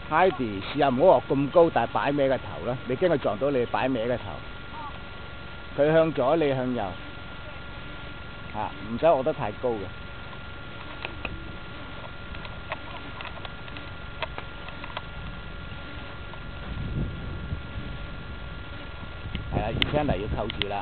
Heidi 試下唔好學咁高，但係擺歪個頭啦，你驚佢撞到你擺歪個頭。佢向左，你向右。嚇，唔使學得太高嘅。係啦，而且嚟要扣住啦。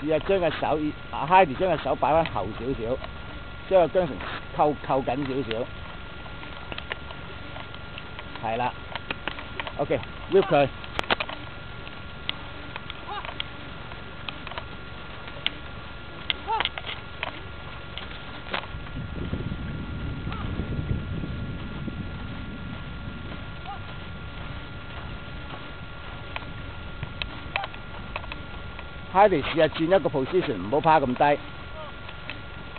試下將個手，Heidi 將個手擺翻後少少，將個韁繩扣緊少少。係啦 ，OK，whip 佢。Heidi 試下轉一個 position， 唔好趴咁低。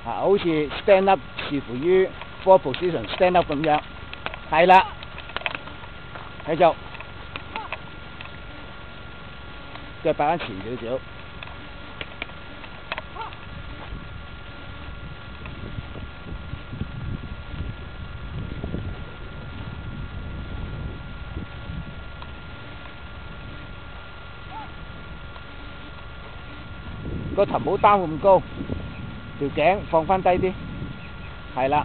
好似 stand up， 視乎於 four position stand up 咁樣。係啦，繼續，腳擺翻前少少。個頭唔好擔咁高，條頸放翻低啲，係啦，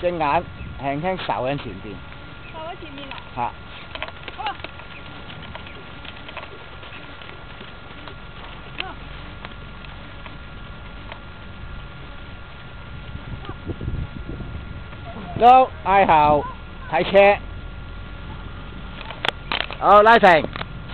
隻眼輕輕睄喺前邊。睄喺前面啊？嚇。都嗌後睇車，好拉停。